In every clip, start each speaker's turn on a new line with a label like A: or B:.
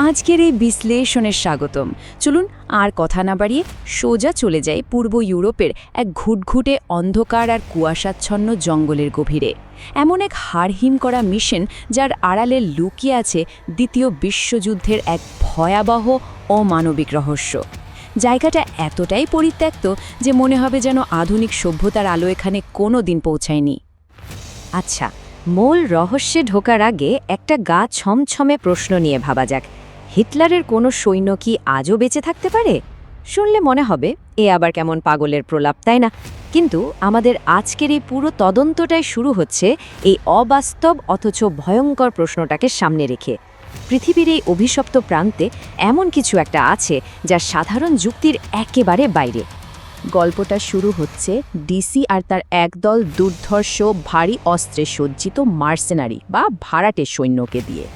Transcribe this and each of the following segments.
A: আজকের এই বিশ্লেষণের স্বাগতম। চলুন আর কথা না বাড়িয়ে সোজা চলে যাই পূর্ব ইউরোপের এক ঘুটঘুটে অন্ধকার আর কুয়াশাচ্ছন্ন জঙ্গলের গভীরে। এমন এক হাড়হিম করা মিশন যার আড়ালে লুকিয়ে আছে দ্বিতীয় বিশ্বযুদ্ধের এক ভয়াবহ অমানবিক রহস্য। জায়গাটা এতটাই পরিত্যক্ত যে মনে হবে যেন আধুনিক সভ্যতার আলো এখানে কোনো দিন পৌঁছায়নি।
B: আচ্ছা, মূল রহস্যে ঢোকার আগে একটা গা ছমছমে প্রশ্ন নিয়ে ভাবা যাক। হিটলারের কোনো সৈন্য কি আজও বেঁচে থাকতে পারে? শুনলে মনে হবে এ আবার কেমন পাগলের প্রলাপ, তাই না? কিন্তু আমাদের আজকের এই পুরো তদন্তটাই শুরু হচ্ছে এই অবাস্তব অথচ ভয়ঙ্কর প্রশ্নটাকে সামনে রেখে। পৃথিবীর এই অভিশপ্ত প্রান্তে এমন কিছু একটা আছে যা সাধারণ যুক্তির একেবারে বাইরে।
A: গল্পটা শুরু হচ্ছে ডিসি আর তার একদল দুর্ধর্ষ ভারী অস্ত্রে সজ্জিত মার্সেনারি বা ভাড়াটে সৈন্যকে দিয়ে।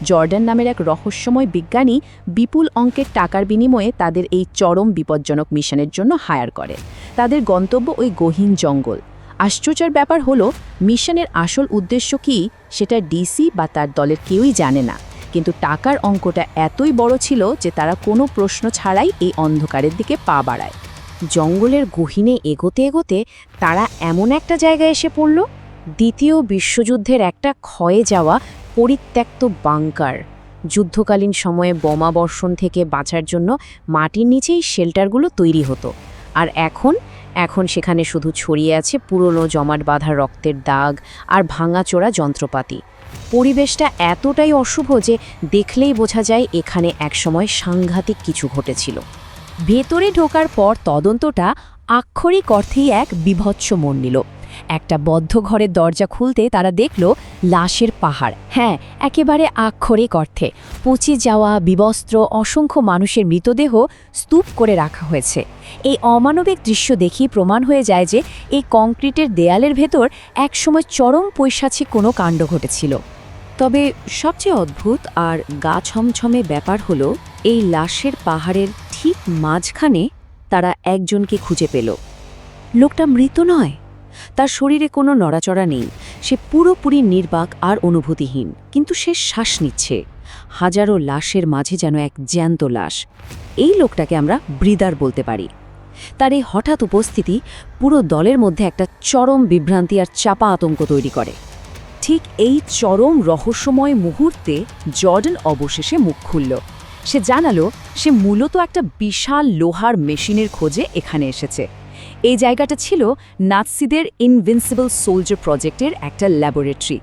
A: জর্ডান নামের এক রহস্যময় বিজ্ঞানী বিপুল অঙ্কের টাকার বিনিময়ে তাদের এই চরম বিপজ্জনক মিশনের জন্য হায়ার করে। তাদের গন্তব্য ওই গহীন জঙ্গল। আশ্চর্যের ব্যাপার হলো মিশনের আসল উদ্দেশ্য কী সেটা ডিসি বা তার দলের কেউই জানে না, কিন্তু টাকার অঙ্কটা এতই বড় ছিল যে তারা কোনো প্রশ্ন ছাড়াই এই অন্ধকারের দিকে পা বাড়ায়।
B: জঙ্গলের গহীনে এগোতে এগোতে তারা এমন একটা জায়গায় এসে পড়ল, দ্বিতীয় বিশ্বযুদ্ধের একটা ক্ষয়ে যাওয়া পরিত্যক্ত বাংকার। যুদ্ধকালীন সময়ে বোমা বর্ষণ থেকে বাঁচার জন্য মাটির নিচেই শেল্টারগুলো তৈরি হতো। আর এখন সেখানে শুধু ছড়িয়ে আছে পুরনো জমাট বাঁধা রক্তের দাগ আর ভাঙাচোরা যন্ত্রপাতি। পরিবেশটা এতটাই অশুভ যে দেখলেই বোঝা যায় এখানে একসময় সাংঘাতিক কিছু ঘটেছিল।
A: ভেতরে ঢোকার পর তদন্তটা আক্ষরিক অর্থেই এক বিভৎস মোড় নিল। একটা বদ্ধ ঘরের দরজা খুলতে তারা দেখল লাশের পাহাড়। হ্যাঁ, একেবারে আক্ষরিক অর্থে পচে যাওয়া বিবস্ত্র অসংখ্য মানুষের মৃতদেহ স্তূপ করে রাখা হয়েছে। এই অমানবিক দৃশ্য দেখেই প্রমাণ হয়ে যায় যে এই কংক্রিটের দেয়ালের ভেতর একসময় চরম পৈশাচিক কোনো কাণ্ড ঘটেছিল।
B: তবে সবচেয়ে অদ্ভুত আর গা ছমছমে ব্যাপার হলো এই লাশের পাহাড়ের ঠিক মাঝখানে তারা একজনকে খুঁজে পেল। লোকটা মৃত নয়, তার শরীরে কোনো নড়াচড়া নেই, সে পুরোপুরি নির্বাক আর অনুভূতিহীন, কিন্তু সে শ্বাস নিচ্ছে। হাজারো লাশের মাঝে যেন এক জ্যান্ত লাশ। এই লোকটাকে আমরা ব্রিদার বলতে পারি। তার এই হঠাৎ উপস্থিতি পুরো দলের মধ্যে একটা চরম বিভ্রান্তি আর চাপা আতঙ্ক তৈরি করে।
A: ঠিক এই চরম রহস্যময় মুহূর্তে জর্ডান অবশেষে মুখ খুলল। সে জানালো সে মূলত একটা বিশাল লোহার মেশিনের খোঁজে এখানে এসেছে। এই জায়গাটা ছিল নাৎসিদের ইনভিনসিবল সোলজার প্রজেক্টের একটা ল্যাবরেটরি।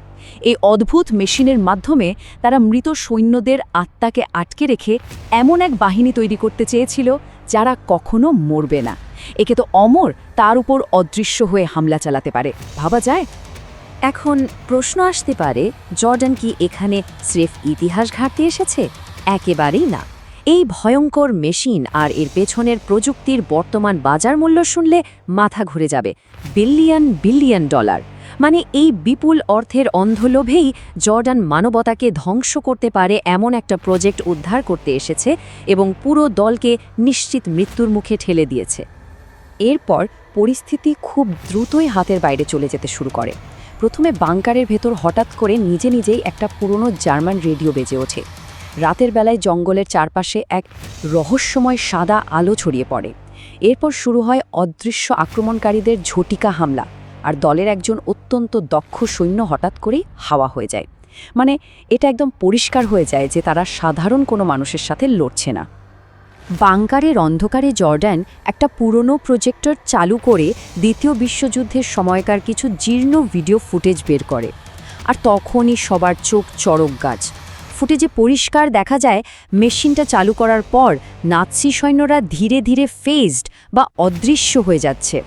A: এই অদ্ভুত মেশিনের মাধ্যমে তারা মৃত সৈন্যদের আত্মাকে আটকে রেখে এমন এক বাহিনী তৈরি করতে চেয়েছিল যারা কখনো মরবে না। একে তো অমর, তার উপর অদৃশ্য হয়ে হামলা চালাতে পারে। ভাবা যায়?
B: এখন প্রশ্ন আসতে পারে, জর্ডান কি এখানে স্রেফ ইতিহাস ঘাঁটতে এসেছে? একেবারেই না। এই ভয়ঙ্কর মেশিন আর এর পেছনের প্রযুক্তির বর্তমান বাজার মূল্য শুনলে মাথা ঘুরে যাবে। Billion billion dollar. মানে এই বিপুল অর্থের অন্ধলোভেই জর্ডান মানবতাকে ধ্বংস করতে পারে এমন একটা প্রজেক্ট উদ্ধার করতে এসেছে এবং পুরো দলকে নিশ্চিত মৃত্যুর মুখে ঠেলে দিয়েছে।
A: এরপর পরিস্থিতি খুব দ্রুতই হাতের বাইরে চলে যেতে শুরু করে। প্রথমে বাংকারের ভেতর হঠাৎ করে নিজেই একটা পুরনো জার্মান রেডিও বেজে ওঠে। রাতের বেলায় জঙ্গলের চারপাশে এক রহস্যময় সাদা আলো ছড়িয়ে পড়ে। এরপর শুরু হয় অদৃশ্য আক্রমণকারীদের ঝটিকা হামলা, আর দলের একজন অত্যন্ত দক্ষ সৈন্য হঠাৎ করেই হাওয়া হয়ে যায়। মানে এটা একদম পরিষ্কার হয়ে যায় যে তারা সাধারণ কোনো মানুষের সাথে লড়ছে না। বাংকারের অন্ধকারে জর্ডান একটা পুরনো প্রজেক্টর চালু করে দ্বিতীয় বিশ্বযুদ্ধের সময়কার কিছু জীর্ণ ভিডিও ফুটেজ বের করে। আর তখনই সবার চোখ চড়ক গাছ। ফুটেজে পরিষ্কার দেখা যায় মেশিনটা চালু করার পর নাৎসি সৈন্যরা ধীরে ধীরে ফেজড বা অদৃশ্য হয়ে যাচ্ছে।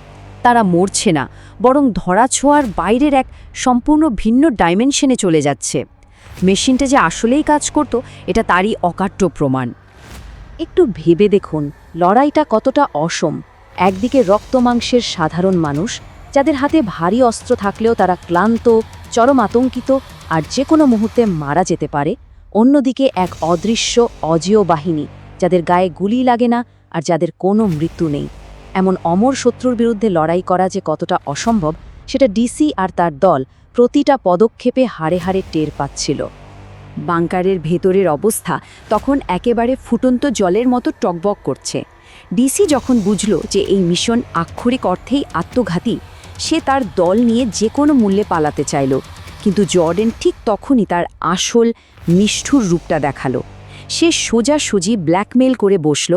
A: তারা মরছে না, বরং ধরাছোঁয়ার বাইরের এক সম্পূর্ণ ভিন্ন ডাইমেনশনে চলে যাচ্ছে। মেশিনটা যে আসলেই কাজ করত এটা তারই অকাট্য প্রমাণ। একটু ভেবে দেখুন লড়াইটা কতটা অসম। একদিকে রক্তমাংসের সাধারণ মানুষ, যাদের হাতে ভারী অস্ত্র থাকলেও তারা ক্লান্ত, চরম আতঙ্কিত আর যে কোনো মুহূর্তে মারা যেতে পারে। অন্যদিকে এক অদৃশ্য অজেয় বাহিনী, যাদের গায়ে গুলি লাগে না আর যাদের কোনো মৃত্যু নেই। এমন অমর শত্রুর বিরুদ্ধে লড়াই করা যে কতটা অসম্ভব সেটা ডিসি আর তার দল প্রতিটা পদক্ষেপে হাড়ে হাড়ে টের পাচ্ছিল। বাংকারের ভেতরের অবস্থা তখন একেবারে ফুটন্ত জলের মতো টকবক করছে। ডিসি যখন বুঝল যে এই মিশন আক্ষরিক অর্থেই আত্মঘাতী, সে তার দল নিয়ে যে কোনো মূল্যে পালাতে চাইল। কিন্তু জর্ডেন ঠিক তখনই তার আসল নিষ্ঠুর রূপটা দেখালো। সে সোজাসুজি ব্ল্যাকমেল করে বসল,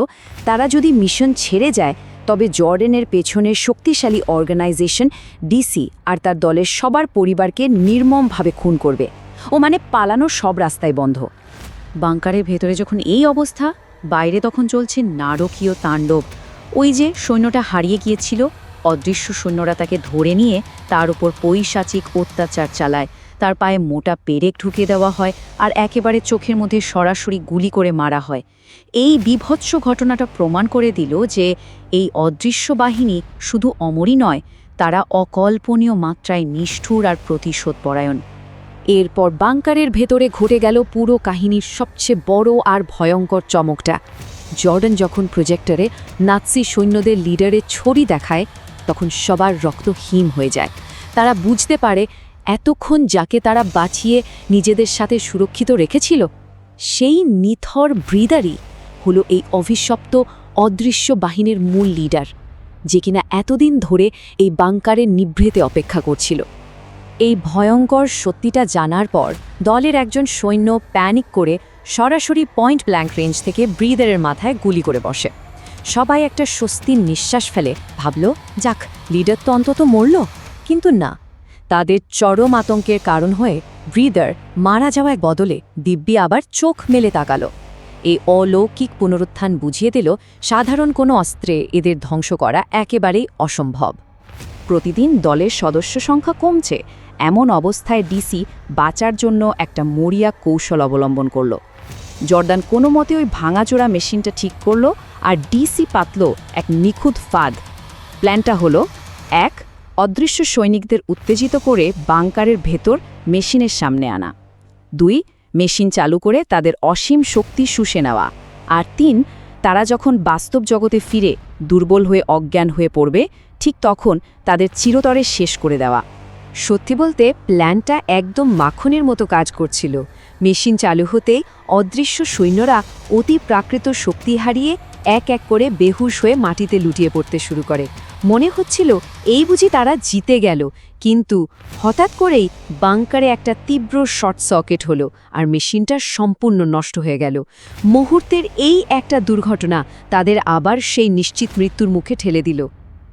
A: তারা যদি মিশন ছেড়ে যায় তবে জর্ডেনের পেছনের শক্তিশালী অর্গানাইজেশন ডিসি আর তার দলের সবার পরিবারকে নির্মমভাবে খুন করবে। ও মানে পালানোর সব রাস্তায় বন্ধ। বাংকারের ভেতরে যখন এই অবস্থা, বাইরে তখন চলছে নারকীয় তাণ্ডব। ওই যে সৈন্যটা হারিয়ে গিয়েছিল, অদৃশ্য সৈন্যরা তাকে ধরে নিয়ে তার উপর পৈশাচিক অত্যাচার চালায়। তার পায়ে মোটা পেরেক ঢুকিয়ে দেওয়া হয় আর একেবারে চোখের মধ্যে সরাসরি গুলি করে মারা হয়। এই বীভৎস ঘটনাটা প্রমাণ করে দিল যে এই অদৃশ্য বাহিনী শুধু অমরই নয়, তারা অকল্পনীয় মাত্রায় নিষ্ঠুর আর প্রতিশোধপরায়ণ। এরপর বাংকারের ভেতরে ঘটে গেল পুরো কাহিনীর সবচেয়ে বড় আর ভয়ঙ্কর চমকটা। জর্ডান যখন প্রজেক্টরে নাৎসি সৈন্যদের লিডারের ছড়ি দেখায়, তখন সবার রক্ত হিম হয়ে যায়। তারা বুঝতে পারে এতক্ষণ যাকে তারা বাঁচিয়ে নিজেদের সাথে সুরক্ষিত রেখেছিল, সেই নিথর ব্রিদারই হলো এই অভিশপ্ত অদৃশ্য বাহিনীর মূল লিডার, যে কিনা এতদিন ধরে এই বাংকারের নিভৃতে অপেক্ষা করছিল। এই ভয়ঙ্কর সত্যিটা জানার পর দলের একজন সৈন্য প্যানিক করে সরাসরি পয়েন্ট ব্ল্যাঙ্ক রেঞ্জ থেকে ব্রিদারের মাথায় গুলি করে বসে। সবাই একটা স্বস্তির নিঃশ্বাস ফেলে, ভাবল যাক, লিডার তো অন্তত মরল। কিন্তু না, তাদের চরম আতঙ্কের কারণ হয়ে ব্রিদার মারা যাওয়ার বদলে দিব্যি আবার চোখ মেলে তাকালো। এই অলৌকিক পুনরুত্থান বুঝিয়ে দিল সাধারণ কোনো অস্ত্রে এদের ধ্বংস করা একেবারেই অসম্ভব। প্রতিদিন দলের সদস্য সংখ্যা কমছে, এমন অবস্থায় ডিসি বাঁচার জন্য একটা মরিয়া কৌশল অবলম্বন করল। জর্ডান কোনো মতে ওই ভাঙাচোরা মেশিনটা ঠিক করল, আর ডিসি পাতল এক নিখুঁত ফাঁদ। প্ল্যানটা হলো, 1. অদৃশ্য সৈনিকদের উত্তেজিত করে বাংকারের ভেতর মেশিনের সামনে আনা, 2. মেশিন চালু করে তাদের অসীম শক্তি শুষে নেওয়া, আর 3. তারা যখন বাস্তব জগতে ফিরে দুর্বল হয়ে অজ্ঞান হয়ে পড়বে, ঠিক তখন তাদের চিরতরে শেষ করে দেওয়া। সত্যি বলতে প্ল্যানটা একদম মাখনের মতো কাজ করছিল। মেশিন চালু হতেই অদৃশ্য সৈন্যরা অতি প্রাকৃত শক্তি হারিয়ে এক এক করে বেহুশ হয়ে মাটিতে লুটিয়ে পড়তে শুরু করে। মনে হচ্ছিল এই বুঝি তারা জিতে গেল, কিন্তু হঠাৎ করেই বাংকারে একটা তীব্র শর্ট সার্কিট হলো আর মেশিনটা সম্পূর্ণ নষ্ট হয়ে গেল। মুহূর্তের এই একটা দুর্ঘটনা তাদের আবার সেই নিশ্চিত মৃত্যুর মুখে ঠেলে দিল।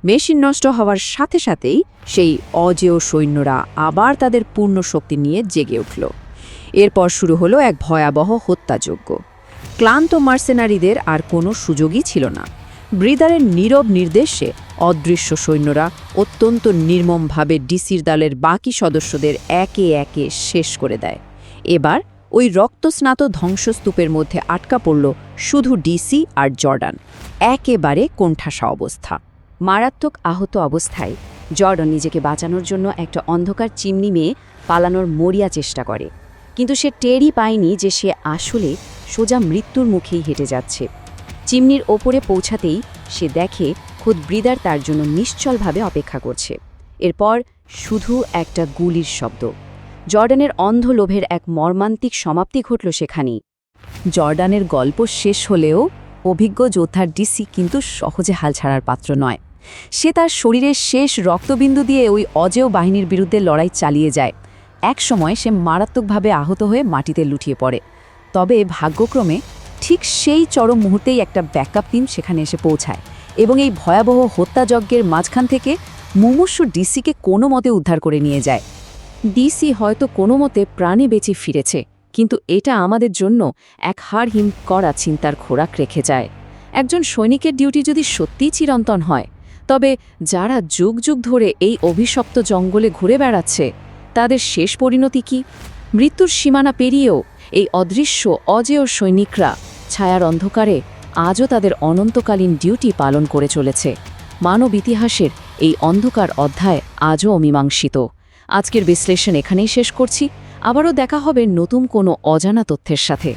A: মেশিন নষ্ট হওয়ার সাথে সাথেই সেই অজেয় সৈন্যরা আবার তাদের পূর্ণ শক্তি নিয়ে জেগে উঠল। এরপর শুরু হলো এক ভয়াবহ হত্যাযজ্ঞ। ক্লান্ত মার্সেনারিদের আর কোনো সুযোগই ছিল না। ব্রিদারের নীরব নির্দেশে অদৃশ্য সৈন্যরা অত্যন্ত নির্মমভাবে ডিসির দলের বাকি সদস্যদের একে একে শেষ করে দেয়। এবার ওই রক্তস্নাত ধ্বংসস্তূপের মধ্যে আটকা পড়ল শুধু ডিসি আর জর্ডান। একেবারে কোণঠাসা অবস্থা। মারাত্মক আহত অবস্থায় জর্ডান নিজেকে বাঁচানোর জন্য একটা অন্ধকার চিমনি মেয়ে পালানোর মরিয়া চেষ্টা করে, কিন্তু সে টেরই পায়নি যে সে আসলে সোজা মৃত্যুর মুখেই হেঁটে যাচ্ছে। চিমনির ওপরে পৌঁছাতেই সে দেখে খোদ ব্রিদার তার জন্য নিশ্চলভাবে অপেক্ষা করছে। এরপর শুধু একটা গুলির শব্দ। জর্ডানের অন্ধ লোভের এক মর্মান্তিক সমাপ্তি ঘটল সেখানেই। জর্ডানের গল্প শেষ হলেও অভিজ্ঞ যোদ্ধার ডিসি কিন্তু সহজে হাল ছাড়ার পাত্র নয়। সে তার শরীরের শেষ রক্তবিন্দু দিয়ে ওই অজেয় বাহিনীর বিরুদ্ধে লড়াই চালিয়ে যায়। এক সময় সে মারাত্মকভাবে আহত হয়ে মাটিতে লুটিয়ে পড়ে। তবে ভাগ্যক্রমে ঠিক সেই চরম মুহূর্তেই একটা ব্যাকআপ টিম সেখানে এসে পৌঁছায় এবং এই ভয়াবহ হত্যাযজ্ঞের মাঝখান থেকে মুমূর্ষু ডিসিকে কোনো মতে উদ্ধার করে নিয়ে যায়। ডিসি হয়তো কোনো মতে প্রাণে বেঁচে ফিরেছে, কিন্তু এটা আমাদের জন্য এক হাড়হিম করা চিন্তার খোরাক রেখে যায়। একজন সৈনিকের ডিউটি যদি সত্যিই চিরন্তন হয়, তবে যারা যুগ যুগ ধরে এই অভিশপ্ত জঙ্গলে ঘুরে বেড়াচ্ছে, তাদের শেষ পরিণতি কি? মৃত্যুর সীমানা পেরিয়েও এই অদৃশ্য অজেয় সৈনিকরা ছায়ার অন্ধকারে আজও তাদের অনন্তকালীন ডিউটি পালন করে চলেছে। মানব ইতিহাসের এই অন্ধকার অধ্যায় আজও অমীমাংসিত। আজকের বিশ্লেষণ এখানেই শেষ করছি। আবারও দেখা হবে নতুন কোনো অজানা তথ্যের সাথে।